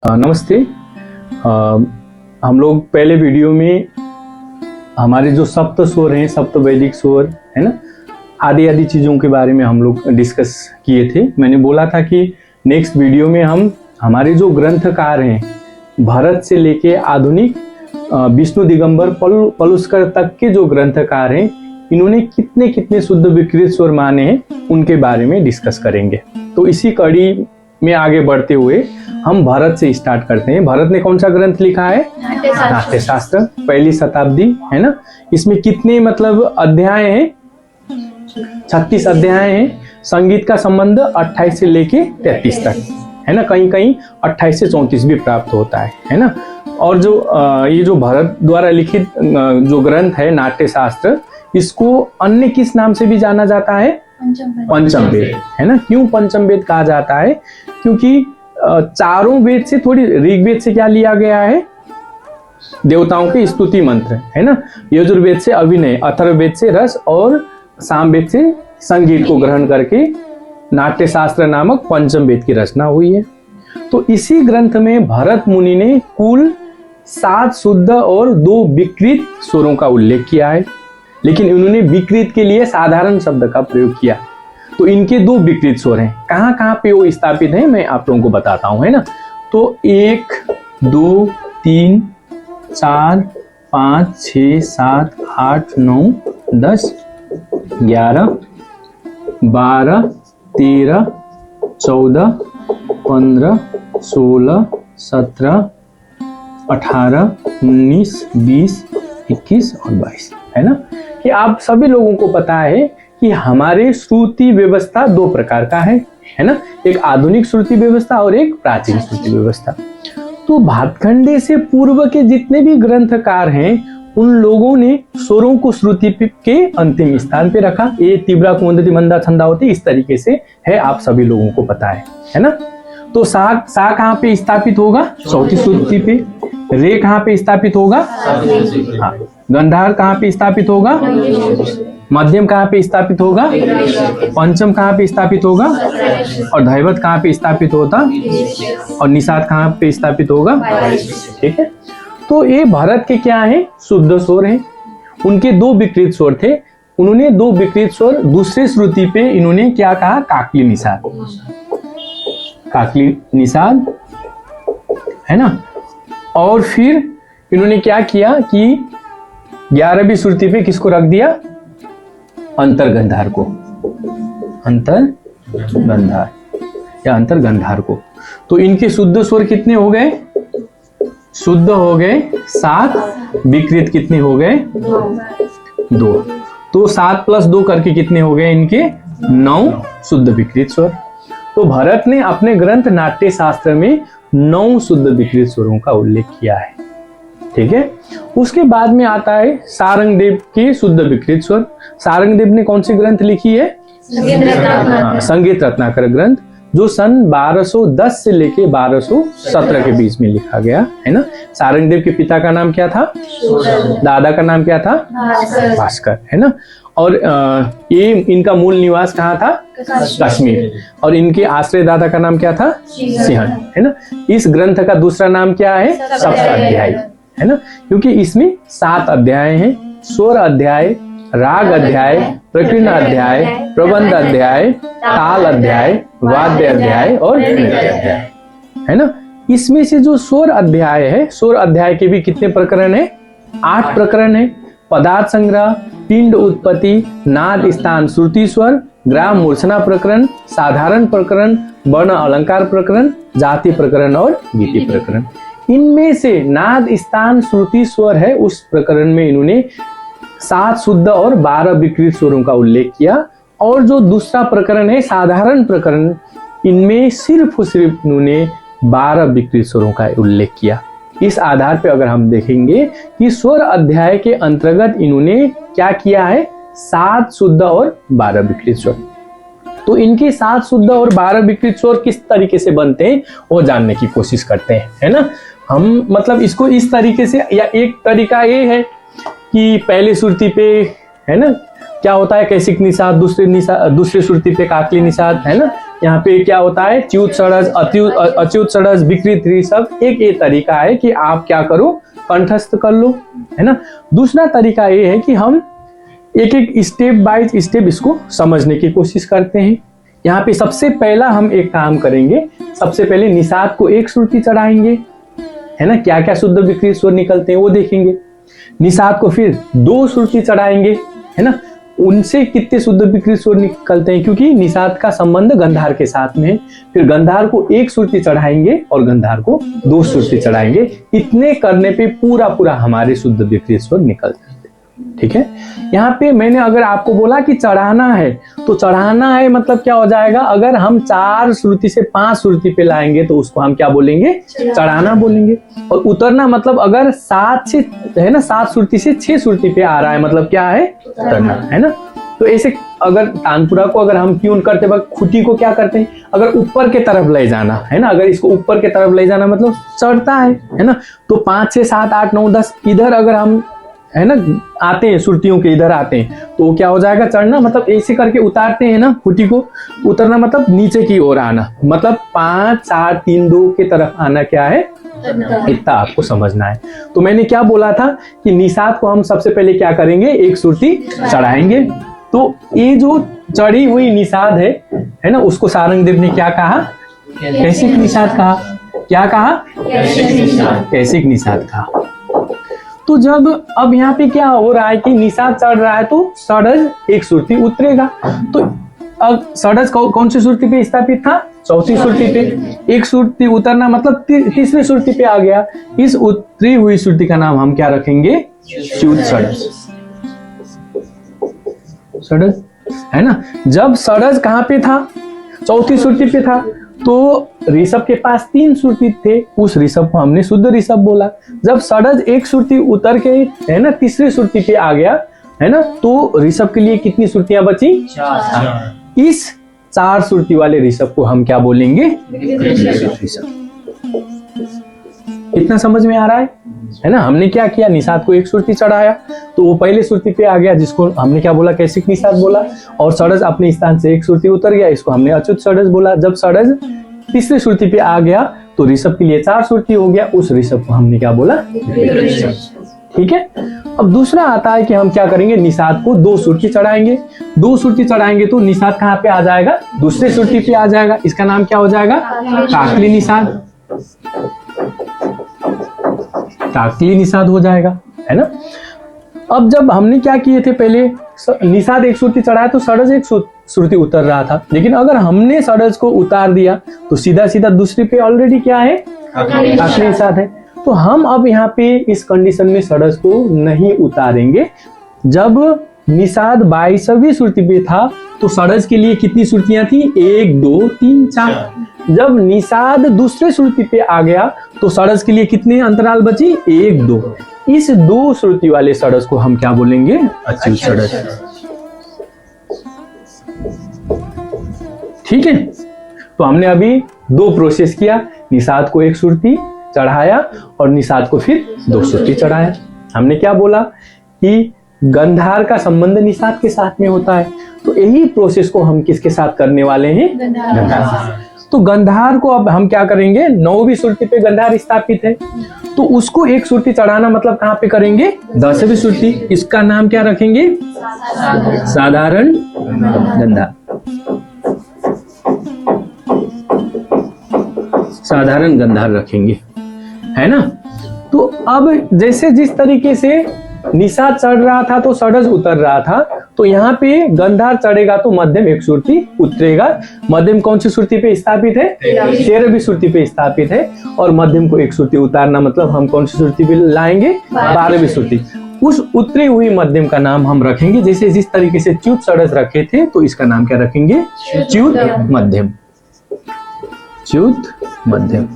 नमस्ते। हम लोग पहले वीडियो में हमारे जो सप्त स्वर हैं, सप्त वैदिक स्वर है ना, आदि चीज़ों के बारे में हम लोग डिस्कस किए थे। मैंने बोला था कि नेक्स्ट वीडियो में हम हमारे जो ग्रंथकार हैं, भरत से लेके आधुनिक विष्णु दिगंबर पलुस्कर तक के जो ग्रंथकार हैं, इन्होंने कितने कितने शुद्ध विकृत स्वर माने हैं उनके बारे में डिस्कस करेंगे। तो इसी कड़ी में आगे बढ़ते हुए हम भरत से स्टार्ट करते हैं। भरत ने कौन सा ग्रंथ लिखा है? नाट्य शास्त्र, पहली शताब्दी है ना। इसमें कितने मतलब अध्याय हैं? 36 अध्याय हैं। संगीत का संबंध 28 से लेके 33 तक है ना। कहीं कहीं 28 से 34 भी प्राप्त होता है ना। और जो ये जो भरत द्वारा लिखित जो ग्रंथ है नाट्य शास्त्र, इसको अन्य किस नाम से भी जाना जाता है? पंचम वेद है ना। क्यों पंचम वेद कहा जाता है? क्योंकि चारों वेद से, थोड़ी ऋग्वेद से क्या लिया गया है? देवताओं के स्तुति मंत्र है ना। यजुर्वेद से अभिनय, अथर्ववेद से रस और सामवेद से संगीत को ग्रहण करके नाट्य शास्त्र नामक पंचम वेद की रचना हुई है। तो इसी ग्रंथ में भरत मुनि ने कुल 7 शुद्ध और 2 विकृत स्वरों का उल्लेख किया है, लेकिन इन्होंने विकृत के लिए साधारण शब्द का प्रयोग किया। तो इनके 2 विकृत स्वर हैं। कहाँ कहाँ पे वो स्थापित हैं मैं आप लोगों को बताता हूँ, है ना। तो 1 2 3 4 5 6 7 8 9 10 11 12 13 14 15 16 17 18 19 20 21 और 22 है ना। कि आप सभी लोगों को पता है कि हमारे श्रुति व्यवस्था 2 प्रकार का है ना। एक आधुनिक श्रुति व्यवस्था और एक प्राचीन श्रुति व्यवस्था। तो भातखंडे से पूर्व के जितने भी ग्रंथकार हैं, उन लोगों ने स्वरों को श्रुति के अंतिम स्थान पे रखा। ये तीव्रा कुंदती मंदा छंदावती इस तरीके से है, आप सभी लोगों को पता है ना। तो सा कहाँ पे स्थापित होगा? चौथी श्रुति पे। रे कहाँ पे स्थापित होगा? हाँ। गंधार कहाँ पे स्थापित होगा? मध्यम कहाँ पे स्थापित होगा? पंचम कहाँ पे स्थापित होगा? और धैवत कहाँ पे स्थापित होता? और निषाद कहाँ पे स्थापित होगा? ठीक है। तो ये भरत के क्या है? शुद्ध स्वर हैं। उनके 2 विकृत स्वर थे। उन्होंने 2 विकृत स्वर दूसरे श्रुति पे इन्होंने क्या कहा? काकली निषाद, काकली निषाद है ना। और फिर इन्होंने क्या किया कि 11वीं श्रुति पे किसको रख दिया? अंतर्गंधार को, अंतर्गंधार या अंतर्गंधार को। तो इनके शुद्ध स्वर कितने हो गए? शुद्ध हो गए 7, विकृत कितने हो गए? 2। तो 7 + 2 करके कितने हो गए इनके? 9 शुद्ध विकृत स्वर। तो भरत ने अपने ग्रंथ नाट्य शास्त्र में 9 शुद्ध विकृत स्वरों का उल्लेख किया है। ठीक है। उसके बाद में आता है सारंगदेव के शुद्ध विकृत स्वर। सारंगदेव ने कौन सी ग्रंथ लिखी है? संगीत रत्नाकर ग्रंथ, जो सन 1210 से लेके 1217 के बीच में लिखा गया है ना। सारंगदेव के पिता का नाम क्या था? दादा का नाम क्या था? भास्कर है ना। और ये इनका मूल निवास कहाँ था? कश्मीर। और इनके आश्रय दादा का नाम क्या था? सिंहन है ना। इस ग्रंथ का दूसरा नाम क्या है? सप्ताध्यायी है ना। क्योंकि इसमें 7 अध्याय हैं। स्वर अध्याय, राग अध्याय, प्रकीर्ण अध्याय, प्रबंध अध्याय, ताल अध्याय, वाद्य अध्याय और नृत्य अध्याय है ना। इसमें से जो स्वर अध्याय है, स्वर अध्याय के भी कितने प्रकरण है? 8 प्रकरण है। पदार्थ संग्रह, पिंड उत्पत्ति, नाद स्थान श्रुति स्वर, ग्राम मूर्छना प्रकरण, साधारण प्रकरण, वर्ण अलंकार प्रकरण, जाति प्रकरण और गीति प्रकरण। इनमें से नाद स्थान श्रुति स्वर है, उस प्रकरण में इन्होंने 7 शुद्ध और 12 विकृत स्वरों का उल्लेख किया। और जो दूसरा प्रकरण है साधारण प्रकरण, इनमें सिर्फ इन्होंने 12 विकृत स्वरों का उल्लेख किया। इस आधार पर अगर हम देखेंगे कि स्वर अध्याय के अंतर्गत इन्होंने क्या किया है? 7 शुद्ध और 12 विकृत स्वर। तो इनके 7 शुद्ध और 12 विकृत स्वर किस तरीके से बनते हैं वो जानने की कोशिश करते हैं, है ना। हम मतलब इसको इस तरीके से, या एक तरीका ये है कि पहले श्रुति पे है ना क्या होता है? कैसिक निषाद, दूसरे श्रुति पे काकली निषाद है ना। यहाँ पे क्या होता है, च्युत षडज, अच्युत षडज, विकृत ऋषभ। एक ये तरीका है कि आप क्या करो, कंठस्थ कर लो, है ना। दूसरा तरीका ये है कि हम एक एक स्टेप बाय स्टेप इसको समझने की कोशिश करते हैं। यहाँ पे सबसे पहला हम एक काम करेंगे, सबसे पहले निषाद को एक श्रुति चढ़ाएंगे, है ना। क्या क्या शुद्ध विकृत स्वर निकलते हैं वो देखेंगे। निषाद को फिर 2 श्रुति चढ़ाएंगे, है ना। उनसे कितने शुद्ध विकृत स्वर निकलते हैं, क्योंकि निषाद का संबंध गंधार के साथ में है। फिर गंधार को 1 श्रुति चढ़ाएंगे और गंधार को 2 श्रुति चढ़ाएंगे। इतने करने पे पूरा हमारे शुद्ध विकृत स्वर निकल जाते हैं। ठीक है। यहाँ पे मैंने अगर आपको बोला कि चढ़ाना है, तो चढ़ाना है मतलब क्या हो जाएगा, अगर हम 4 श्रुति से 5 श्रुति पे लाएंगे तो उसको हम क्या बोलेंगे, चढ़ाना बोलेंगे। और उतरना मतलब अगर 7 से, है ना, 7 श्रुति से 6 श्रुति पे आ रहा है मतलब क्या है, उतरना, है ना। तो ऐसे अगर तानपुरा को अगर हम ट्यून करते वक्त खुटी को क्या करते हैं, अगर ऊपर के तरफ ले जाना, है ना, अगर इसको ऊपर के तरफ ले जाना मतलब चढ़ता है ना। तो 5 6 7 8 9 10 इधर अगर हम, है ना, आते हैं श्रुतियों के इधर आते हैं तो क्या हो जाएगा, चढ़ना मतलब ऐसे करके उतारते हैं ना खुटी को। उतरना मतलब नीचे की ओर आना, मतलब 5 4 3 2 के तरफ आना क्या है, इतना आपको समझना है। तो मैंने क्या बोला था कि निषाद को हम सबसे पहले क्या करेंगे, 1 श्रुति चढ़ाएंगे। तो ये जो चढ़ी हुई निषाद है ना, उसको सारंगदेव ने क्या कहा, कैसिक निषाद कहा। क्या कहा, कैसिक निषाद कहा। तो जब अब यहाँ पे क्या हो रहा है कि निषाद चढ़ रहा है तो षडज 1 श्रुति उतरेगा। तो अब षडज कौन सी श्रुति पे स्थापित था, 4थी श्रुति पे। 1 श्रुति उतरना मतलब 3री श्रुति पे आ गया। इस उतरी हुई श्रुति का नाम हम क्या रखेंगे, च्युत षडज, षडज, है ना। जब षडज कहाँ पे था, 4थी श्रुति पे था, तो ऋषभ के पास 3 श्रुति थे, उस ऋषभ को हमने शुद्ध ऋषभ बोला। जब षडज 1 श्रुति उतर के, है ना, 3री श्रुति पे आ गया, है ना, तो ऋषभ के लिए कितनी श्रुतियां बची, 4। इस 4 श्रुति वाले ऋषभ को हम क्या बोलेंगे, ऋषभ। इतना समझ में आ रहा है ना। हमने क्या किया, निषाद को 1 श्रुति चढ़ाया तो वो पहले श्रुति पे आ गया, जिसको हमने क्या बोला, कैसिक निषाद बोला। और षडज अपने स्थान से 1 श्रुति उतर गया, इसको हमने अच्युत षडज बोला। जब षडज 3री श्रुति पे आ गया तो ऋषभ के लिए 4 श्रुति हो गया, उस ऋषभ को हमने क्या बोला, ठीक है। अब दूसरा आता है कि हम क्या करेंगे, निषाद को 2 श्रुति चढ़ाएंगे। 2 श्रुति चढ़ाएंगे तो निषाद कहाँ पे आ जाएगा, दूसरे श्रुति पे आ जाएगा। इसका नाम क्या हो जाएगा, काकली निषाद, काकली निषाद हो जाएगा, है ना। अब जब हमने क्या किए थे, पहले निषाद 1 श्रुति चढ़ाया तो षडज 1 श्रुति उतर रहा था, लेकिन अगर हमने षडज को उतार दिया तो सीधा सीधा दूसरी पे ऑलरेडी क्या है, काकली निषाद है। तो हम अब यहाँ पे इस कंडीशन में षडज को नहीं उतारेंगे। जब निषाद 22वीं श्रुति पे था तो षडज के लिए कितनी श्रुतियां थी, 1 2 3 4। जब निषाद दूसरे श्रुति पे आ गया तो षडज के लिए कितने अंतराल बची, 1 2। इस 2 श्रुति वाले षडज को हम क्या बोलेंगे, अच्युत षडज। ठीक है। तो हमने अभी 2 प्रोसेस किया, निषाद को 1 श्रुति चढ़ाया और निषाद को फिर 2 श्रुति चढ़ाया। हमने क्या बोला कि गंधार का संबंध निषाद के साथ में होता है, तो यही प्रोसेस को हम किसके साथ करने वाले हैं, गंधार। तो गंधार को अब हम क्या करेंगे, 9वीं श्रुति पे गंधार स्थापित है तो उसको 1 श्रुति चढ़ाना मतलब कहाँ पे करेंगे, 10वीं श्रुति। इसका नाम क्या रखेंगे, साधारण गंधार, साधारण गंधार रखेंगे, है ना। तो अब जैसे जिस तरीके से निषाद चढ़ रहा था तो षडज उतर रहा था, तो यहाँ पे गंधार चढ़ेगा तो मध्यम 1 श्रुति उतरेगा। मध्यम कौन सी श्रुति पे स्थापित है, 13वीं श्रुति पे स्थापित है। और मध्यम को 1 श्रुति उतारना मतलब हम कौन सी श्रुति पे लाएंगे, 12वीं श्रुति। उस उतरी हुई मध्यम का नाम हम रखेंगे, जैसे जिस तरीके से च्युत षडज रखे थे तो इसका नाम क्या रखेंगे, च्युत मध्यम, च्युत मध्यम।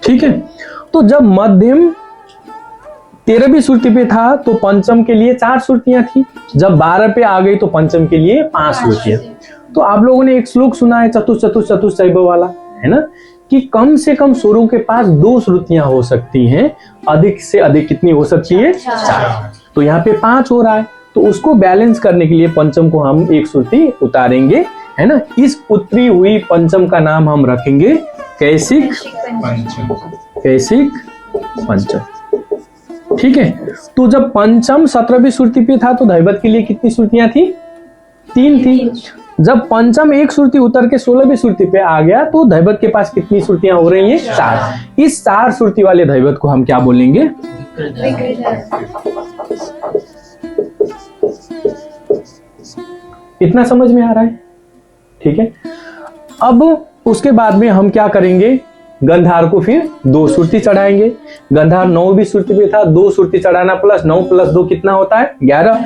ठीक है। तो जब मध्यम 13वीं श्रुति पे था तो पंचम के लिए 4 श्रुतियां थी, जब 12 पे आ गई तो पंचम के लिए 5 श्रुतियां। तो आप लोगों ने एक श्लोक सुना है चतुश्चैव वाला, है ना, कि कम से कम स्वरों के पास 2 श्रुतियां हो सकती हैं, अधिक से अधिक कितनी हो सकती है, 4। तो यहाँ पे 5 हो रहा है, तो उसको बैलेंस करने के लिए पंचम को हम 1 श्रुति उतारेंगे। है ना। इस उत्तरी हुई पंचम का नाम हम रखेंगे कैसिक पंचम। ठीक है, तो जब पंचम 17वीं श्रुति पे था तो दैवत के लिए कितनी श्रुतियां थी? 3 थी। जब पंचम एक श्रुति उतर के 16वीं श्रुति पे आ गया तो दैवत के पास कितनी श्रुतियां हो रही हैं? 4। इस 4 श्रुति वाले दैवत को हम क्या बोलेंगे? इतना समझ में आ रहा है? ठीक है, अब उसके बाद में हम क्या करेंगे? गंधार को फिर 2 श्रुति चढ़ाएंगे। गंधार 9वीं श्रुति पे था, 2 श्रुति चढ़ाना प्लस 9 + 2 कितना होता है? 11।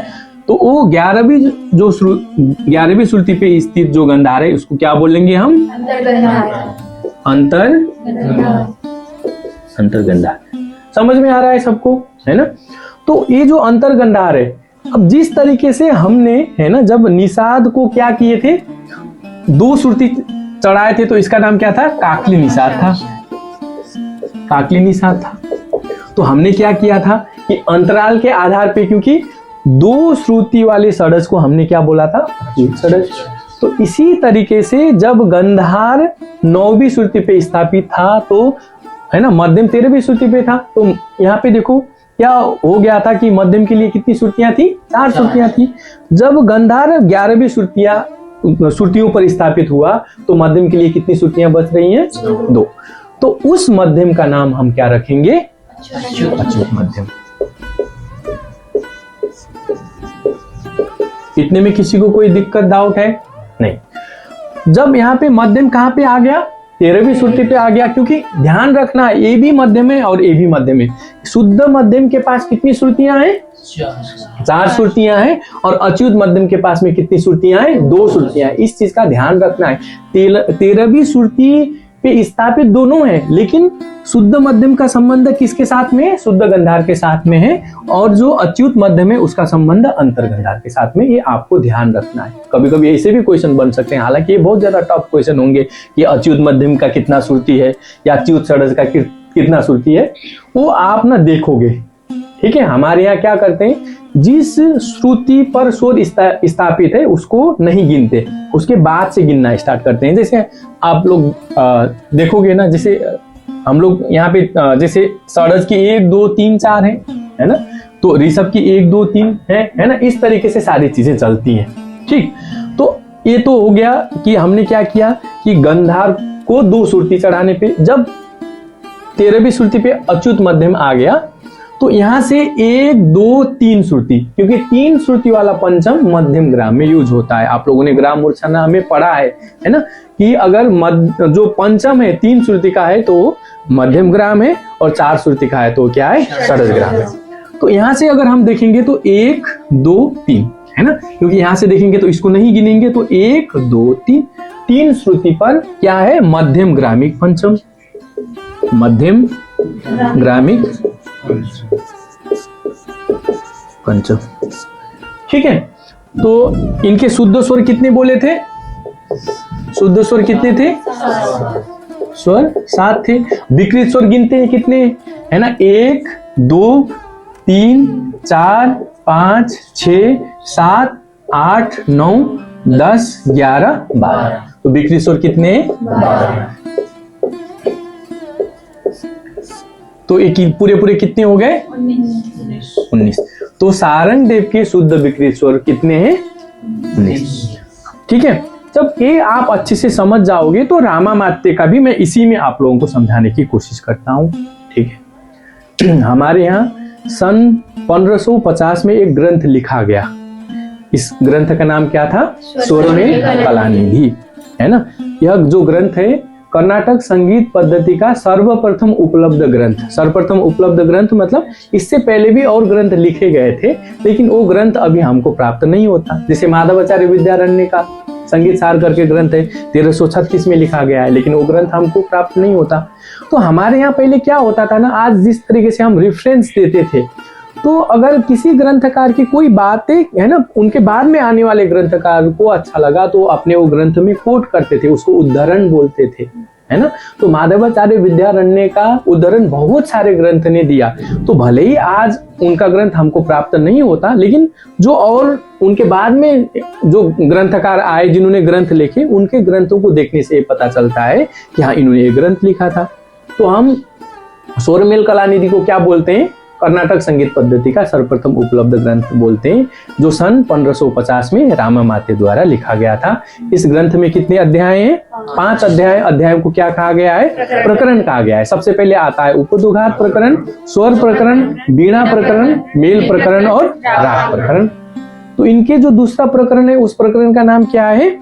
तो वो 11वीं श्रुति पे स्थित जो गंधार है उसको क्या बोलेंगे हम? अंतर्गंधार। समझ में आ रहा है सबको, है ना। तो ये जो अंतर्गंधार है, अब जिस तरीके से हमने, है ना, जब निषाद को क्या किए थे? 2 श्रुति चढ़ाए थे, तो इसका नाम क्या था? काकली निषाद था। काकली निषाद था। तो हमने क्या किया था कि अंतराल के आधार पे, क्योंकि 2 श्रुति वाले षडज को हमने क्या बोला था? षडज। तो इसी तरीके से जब गंधार 9वीं श्रुति पे स्थापित था तो, है ना, मध्यम 13वीं श्रुति पे था। तो यहाँ पे देखो क्या हो गया था कि मध्यम के लिए कितनी श्रुतियां थी? 4 श्रुतियां थी। जब गंधार 11वीं श्रुतियों पर स्थापित हुआ तो मध्यम के लिए कितनी श्रुतियां बच रही हैं? 2। तो उस मध्यम का नाम हम क्या रखेंगे? अच्युत मध्यम। इतने में किसी को कोई दिक्कत, डाउट है? नहीं। जब यहाँ पे मध्यम कहाँ पे आ गया? 13वीं श्रुति पे आ गया, क्योंकि ध्यान रखना ए भी मध्यम है और ए भी मध्यम है। शुद्ध मध्यम के पास कितनी श्रुतियां हैं? 4 श्रुतियां हैं। और अच्युत मध्यम के पास में कितनी श्रुतियां हैं? 2 श्रुतियां हैं। इस चीज का ध्यान रखना है। 13वीं श्रुति पे स्थापित दोनों है, लेकिन शुद्ध मध्यम का संबंध किसके साथ में है? शुद्ध गंधार के साथ में है। और जो अच्युत मध्यम है उसका संबंध अंतर्गंधार के साथ में। ये आपको ध्यान रखना है। कभी कभी ऐसे भी क्वेश्चन बन सकते हैं, हालांकि ये बहुत ज्यादा टफ क्वेश्चन होंगे कि अच्युत मध्यम का कितना श्रुति है या अच्युत षडज का कितना श्रुति है, वो आप ना देखोगे। ठीक है, हमारे यहाँ क्या करते हैं, जिस श्रुति पर शोध स्थापित है उसको नहीं गिनते, उसके बाद से गिनना स्टार्ट करते हैं। जैसे आप लोग देखोगे ना, जैसे हम लोग यहाँ पे जैसे षडज की 1 2 3 4 है ना, तो ऋषभ की 1 2 3 है ना। इस तरीके से सारी चीजें चलती हैं। ठीक, तो ये तो हो गया कि हमने क्या किया कि गंधार को 2 श्रुति चढ़ाने पे, जब 13वीं श्रुति पे अच्युत मध्यम आ गया तो यहां से 1 2 3 श्रुति, क्योंकि 3 श्रुति वाला पंचम मध्यम ग्राम में यूज होता है। आप लोगों ने ग्राम मूर्छना में पढ़ा है ना, कि अगर जो पंचम है 3 श्रुति का है तो मध्यम ग्राम है, और 4 श्रुति का है तो क्या है? षडज ग्राम है। तो यहां से अगर हम देखेंगे तो 1 2 3 है ना, क्योंकि यहां से देखेंगे तो इसको नहीं गिनेंगे, तो 1 2 3 श्रुति पर क्या है? मध्यम ग्रामिक पंचम, मध्यम ग्रामिक पंचम। ठीक है, तो इनके शुद्ध स्वर कितने बोले थे? शुद्ध स्वर कितने थे? स्वर 7 थे। विकृत स्वर गिनते हैं कितने, है ना? 1 2 3 4 5 6 7 8 9 10 11 12। तो विकृत स्वर कितने? 12। तो एक पूरे कितने हो गए? 19। तो सारंग देव के शुद्ध विकृत स्वर कितने हैं? 19। ठीक है, जब ये आप अच्छे से समझ जाओगे तो रामा मात्य का भी मैं इसी में आप लोगों को समझाने की कोशिश करता हूं। ठीक है, हमारे यहाँ सन 1550 में एक ग्रंथ लिखा गया। इस ग्रंथ का नाम क्या था? स्वर में कलानिधि, है ना। यह जो ग्रंथ है कर्नाटक संगीत पद्धति का सर्वप्रथम उपलब्ध ग्रंथ। सर्वप्रथम उपलब्ध ग्रंथ मतलब इससे पहले भी और ग्रंथ लिखे गए थे, लेकिन वो ग्रंथ अभी हमको प्राप्त नहीं होता। जैसे माधवाचार्य विद्यारण्य का संगीत सार करके ग्रंथ है, 1336 में लिखा गया है, लेकिन वो ग्रंथ हमको प्राप्त नहीं होता। तो हमारे यहाँ पहले क्या होता था ना, आज जिस तरीके से हम रेफरेंस देते थे, तो अगर किसी ग्रंथकार की कोई बातें, है ना, उनके बाद में आने वाले ग्रंथकार को अच्छा लगा तो अपने वो ग्रंथ में कोट करते थे, उसको उद्धरण बोलते थे, है ना। तो माधवाचार्य विद्यारण्य का उदाहरण बहुत सारे ग्रंथ ने दिया। तो भले ही आज उनका ग्रंथ हमको प्राप्त नहीं होता, लेकिन जो और उनके बाद में जो ग्रंथकार आए जिन्होंने ग्रंथ लिखे, उनके ग्रंथों को देखने से पता चलता है कि हाँ इन्होंने ये ग्रंथ लिखा था। तो हम स्वरमेल कलानिधि को क्या बोलते हैं? कर्नाटक संगीत पद्धति का सर्वप्रथम उपलब्ध ग्रंथ बोलते हैं, जो सन 1550 में रामामात्य द्वारा लिखा गया था। इस ग्रंथ में कितने अध्याय हैं? 5 अध्याय। अध्यायों को क्या कहा गया है? प्रकरण कहा गया है। सबसे पहले आता है उपदुघात प्रकरण, स्वर प्रकरण, वीणा प्रकरण, मेल प्रकरण और राग प्रकरण। तो इनके जो दूसरा प्रकरण है, उस प्रकरण का नाम क्या है?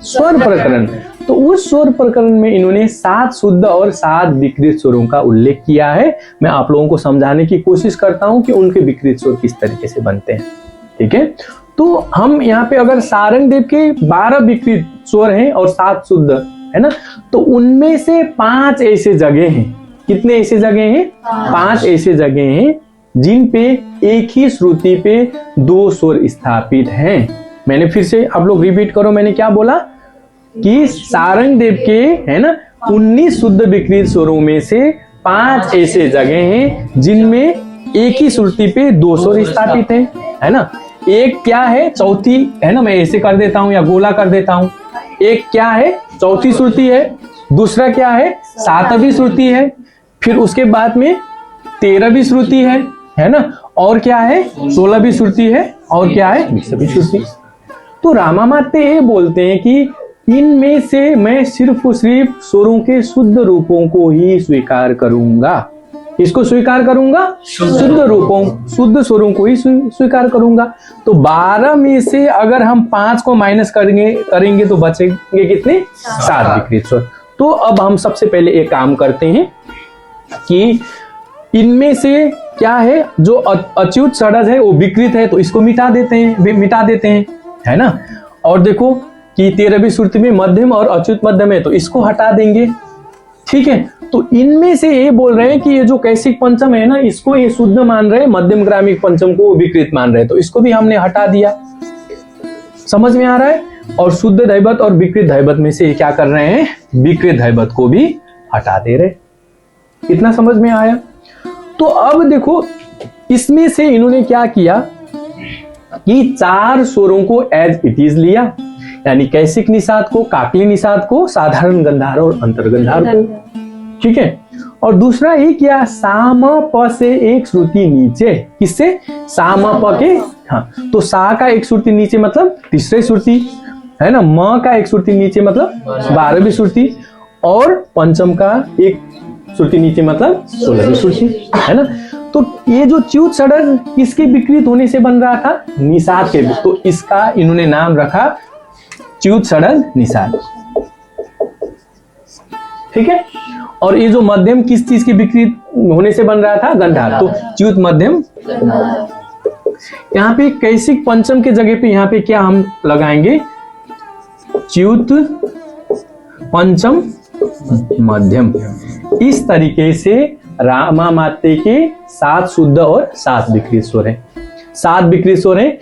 स्वर प्रकरण। तो उस स्वर प्रकरण में इन्होंने 7 शुद्ध और 7 विकृत स्वरों का उल्लेख किया है। मैं आप लोगों को समझाने की कोशिश करता हूं कि उनके विकृत स्वर किस तरीके से बनते हैं। ठीक है, तो हम यहाँ पे अगर सारंगदेव के 12 विकृत स्वर हैं और 7 शुद्ध है ना, तो उनमें से 5 ऐसे जगह हैं। कितने ऐसे जगह हैं? 5 ऐसे जगह हैं जिन पे एक ही श्रुति पे 2 स्वर स्थापित हैं। मैंने फिर से आप लोग रिपीट करो, मैंने क्या बोला कि सारंगदेव के है ना 19 शुद्ध विकृत स्वरों में से 5 ऐसे जगह हैं जिनमें एक ही श्रुति पे 2 स्वर स्थापित हैं, है ना। एक क्या है? चौथी, है ना, मैं ऐसे कर देता हूं या गोला कर देता हूं। एक क्या है? चौथी श्रुति है। दूसरा क्या है? 7वीं श्रुति है। फिर उसके बाद में 13वीं श्रुति है ना। और क्या है? 16वीं श्रुति है। और क्या है? 20वीं श्रुति। तो रामामात्य ये बोलते हैं कि इनमें से मैं सिर्फ स्वरों के शुद्ध रूपों को ही स्वीकार करूंगा। इसको स्वीकार करूंगा? शुद्ध रूपों, शुद्ध स्वरों को ही स्वीकार करूंगा। तो 12 में से अगर हम 5 को माइनस करेंगे तो बचेंगे कितने? 7 विकृत स्वर। तो अब हम सबसे पहले एक काम करते हैं कि इनमें से क्या है, जो अच्युत षडज है वो विकृत है, तो इसको मिटा देते हैं, है ना। और देखो कि 13वीं श्रुति में मध्यम और अच्युत मध्यम है, तो इसको हटा देंगे। ठीक है, तो इनमें से ये बोल रहे हैं कि ये जो कैसिक पंचम है ना, इसको ये शुद्ध मान रहे हैं, मध्यम ग्रामिक पंचम को विकृत मान रहे हैं, तो इसको भी हमने हटा दिया। समझ में आ रहा है? और शुद्ध दैवत और विकृत दैवत में से क्या कर रहे हैं? विकृत दैवत को भी हटा दे रहे। इतना समझ में आया? तो अब देखो इसमें से इन्होंने क्या किया कि 4 स्वरों को एज इट इज लिया, यानी कैसिक निषाद को, काकली निषाद को, साधारण गंधार और अंतर्गंधार को। ठीक है, और दूसरा ये क्या? साम प से एक श्रुति नीचे। किससे? साम प के। हाँ, तो सा का एक श्रुति नीचे मतलब तीसरी श्रुति, है ना। म का एक श्रुति नीचे मतलब 12वीं श्रुति, और पंचम का एक श्रुति नीचे मतलब 16वीं श्रुति, है ना। तो ये जो च्युत षडज किसके विकृत होने से बन रहा था? निषाद के। तो इसका इन्होंने नाम रखा च्युत षडज निषाद। ठीक है, और ये जो मध्यम किस चीज की विकृत होने से बन रहा था? गंधार। तो च्युत मध्यम। यहाँ पे कैसिक पंचम के जगह पे यहाँ पे क्या हम लगाएंगे? च्युत पंचम मध्यम। इस तरीके से रामामात्य के 7 शुद्ध और 7 विकृत स्वर हैं। 7 विकृत स्वर हैं,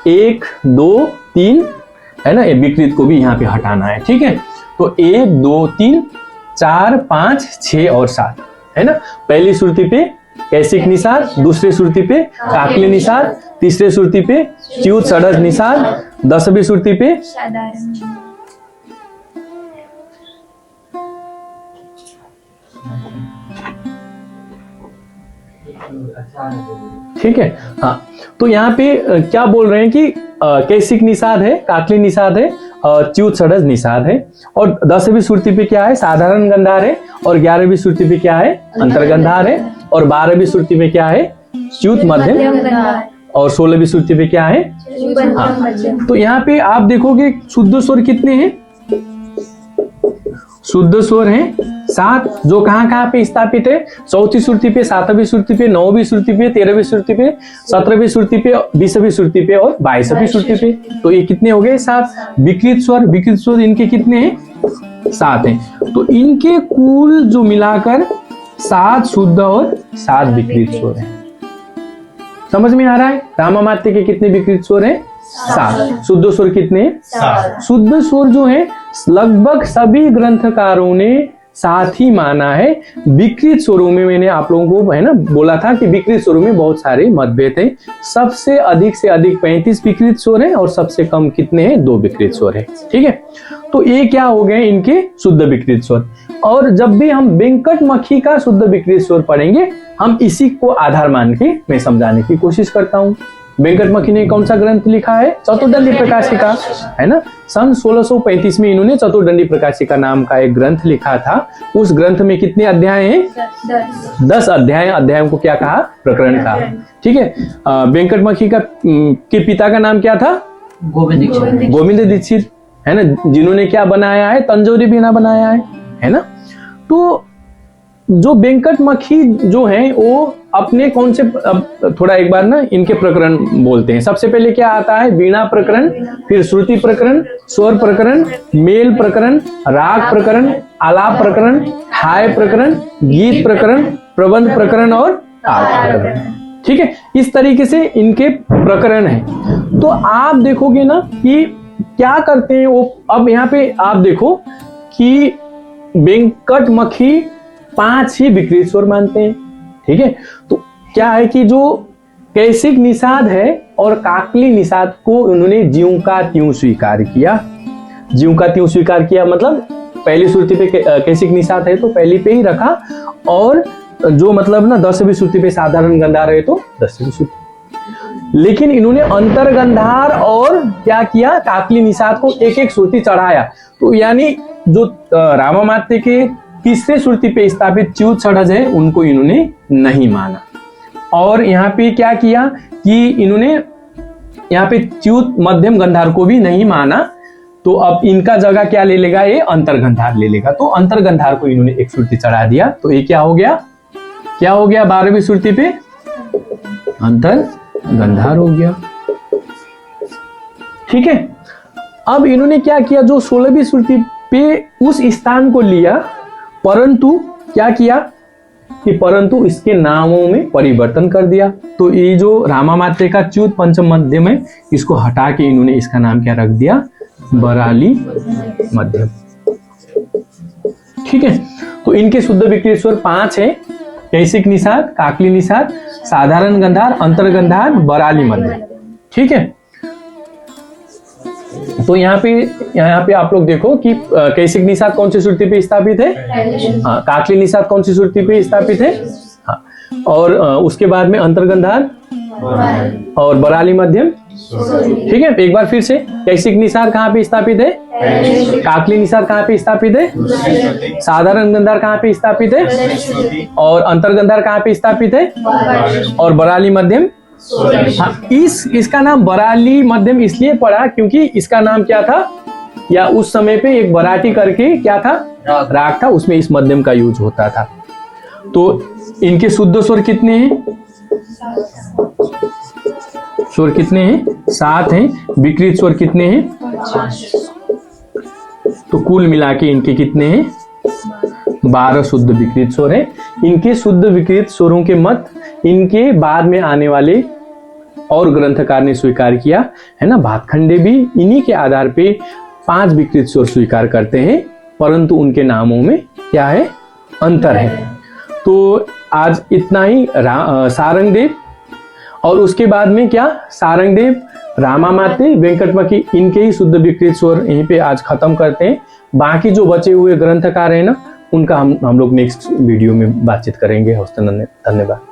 1 2 3, है ना। ये विकृत को भी यहाँ पे हटाना है। ठीक है, तो 1 2 3 4 5 6 और 7, है ना। पहली श्रुति पे कैसिक निषाद, दूसरी श्रुति पे काकली निषाद, तीसरी श्रुति पे च्युत षडज निषाद, 10वीं श्रुति पे ठीक है। हाँ, तो यहाँ पे क्या बोल रहे हैं कि कैसिक निषाद है, काकली निषाद है, च्युत षडज निषाद है, और 10वीं श्रुति पे क्या है? साधारण गंधार है, और 11वीं श्रुति पे क्या है? अंतर्गंधार है, और 12वीं श्रुति पे क्या है? च्युत मध्यम, और 16वीं श्रुति पे क्या है? हाँ, तो यहाँ पे आप देखोगे शुद्ध स्वर कितने हैं? शुद्ध स्वर हैं 7, जो कहाँ पे स्थापित है? चौथी श्रुति पे, 7वीं श्रुति पे, 9वीं श्रुति पे, 13वीं श्रुति पे, 17वीं श्रुति पे, 20वीं श्रुति पे और 22वीं श्रुति पे। तो ये कितने हो गए? 7 विकृत स्वर। विकृत स्वर इनके कितने हैं? 7 हैं। तो इनके कुल जो मिलाकर 7 शुद्ध और 7 विकृत स्वर हैं। समझ में आ रहा है? रामामात्य के कितने विकृत स्वर हैं? सात। शुद्ध स्वर कितने हैं? 7। शुद्ध स्वर जो है लगभग सभी ग्रंथकारों ने साथ ही माना है। विकृत स्वरों में मैंने आप लोगों को है ना बोला था कि विकृत स्वरों में बहुत सारे मतभेद हैं। सबसे अधिक से अधिक 35 विकृत स्वर हैं और सबसे कम कितने हैं? 2 विकृत स्वर है। ठीक है, तो ये क्या हो गए इनके शुद्ध विकृत स्वर। और जब भी हम वेंकटमखी का शुद्ध विकृत स्वर पढ़ेंगे, हम इसी को आधार मान के मैं समझाने की कोशिश करता हूँ। वेंकटमखी ने कौन सा ग्रंथ लिखा है? चतुर्दंडी प्रकाशिका, है ना। सन 1635 में इन्होंने चतुर्दंडी प्रकाशिका नाम का एक ग्रंथ लिखा था। उस ग्रंथ में कितने अध्याय हैं? 10 अध्याय। अध्यायों को क्या कहा? प्रकरण कहा। ठीक है, वेंकटमखी के पिता का नाम क्या था? गोविंद दीक्षित, है ना, जिन्होंने क्या बनाया है? तंजौरी बीना बनाया है ना। तो जो वेंकटमखी जो है वो अपने कौन से, अब थोड़ा एक बार ना इनके प्रकरण बोलते हैं। सबसे पहले क्या आता है? वीणा प्रकरण, फिर श्रुति प्रकरण, स्वर प्रकरण, मेल प्रकरण, राग प्रकरण, आलाप प्रकरण, हाय प्रकरण, गीत प्रकरण, प्रबंध प्रकरण और ताल प्रकरण। ठीक है, इस तरीके से इनके प्रकरण है। तो आप देखोगे ना कि क्या करते हैं वो। अब यहाँ पे आप देखो कि वेंकटमखी 5 ही विकृत स्वर मानते हैं। ठीक है, तो क्या है कि जो कैसिक निषाद है और काकली निषाद को उन्होंने ज्यों का त्यों स्वीकार किया। ज्यों का त्यों स्वीकार किया मतलब पहली श्रुति पे कैसिक निषाद है तो पहली पे ही रखा, और जो मतलब ना 10वीं श्रुति पे साधारण गंधार है तो 10वीं श्रुति। लेकिन इन्होंने अंतर गंधार और क्या किया? काकली निषाद को एक एक श्रुति चढ़ाया। तो यानी जो रामामात्य के तीसरे श्रुति पे स्थापित च्युत षडज है उनको इन्होंने नहीं माना। और यहाँ पे क्या किया कि इन्होंने यहाँ पे च्युत मध्यम गंधार को भी नहीं माना। तो अब इनका जगह क्या ले लेगा? ये अंतर गंधार ले लेगा। तो अंतर गंधार को इन्होंने एक श्रुति चढ़ा दिया। तो ये क्या हो गया? क्या हो गया? 12वीं श्रुति पे अंतर गंधार हो गया। ठीक है, अब इन्होंने क्या किया? जो 16वीं श्रुति पे उस स्थान को लिया, परंतु क्या किया कि परंतु इसके नामों में परिवर्तन कर दिया। तो ये जो रामामात्य का च्युत पंचम मध्यम है, इसको हटा के इन्होंने इसका नाम क्या रख दिया? बराली मध्यम। ठीक है, तो इनके शुद्ध विकृत स्वर 5 है। कैसिक निषाद, काकली निषाद, साधारण गंधार, अंतर गंधार, बराली मध्यम। ठीक है, तो यहाँ पे आप लोग देखो कि कैसिक निषाद कौन सी श्रुति पे स्थापित है? हाँ, काकली निषाद कौन सी श्रुति पे स्थापित है? हाँ, और उसके बाद में अंतर्गंधार और बराली मध्यम। ठीक है, एक बार फिर से, कैसिक निषाद कहाँ पे स्थापित है? काकली निषाद कहाँ पे स्थापित है? साधारण गंधार कहाँ पे स्थापित है? और अंतर्गंधार कहाँ पे स्थापित है? और बराली मध्यम। हाँ, इसका नाम बराली मध्यम इसलिए पड़ा क्योंकि इसका नाम क्या था, या उस समय पे एक बराटी करके क्या था? राग था, उसमें इस मध्यम का यूज होता था। तो इनके शुद्ध स्वर कितने हैं? स्वर कितने हैं? 7 हैं। विकृत स्वर कितने हैं? 5। तो कुल मिला के इनके कितने हैं? 12 शुद्ध विकृत स्वर हैं। इनके शुद्ध विकृत स्वरों के मत इनके बाद में आने वाले और ग्रंथकार ने स्वीकार किया, है ना। भातखंडे भी इन्हीं के आधार पे 5 विकृत स्वर स्वीकार करते हैं, परंतु उनके नामों में क्या है? अंतर है। तो आज इतना ही। सारंगदेव और उसके बाद में क्या? सारंगदेव, रामामात्य, वेंकटमखी, इनके ही शुद्ध विकृत स्वर यहीं पे आज खत्म करते हैं। बाकी जो बचे हुए ग्रंथकार है ना, उनका हम लोग नेक्स्ट वीडियो में बातचीत करेंगे। धन्यवाद।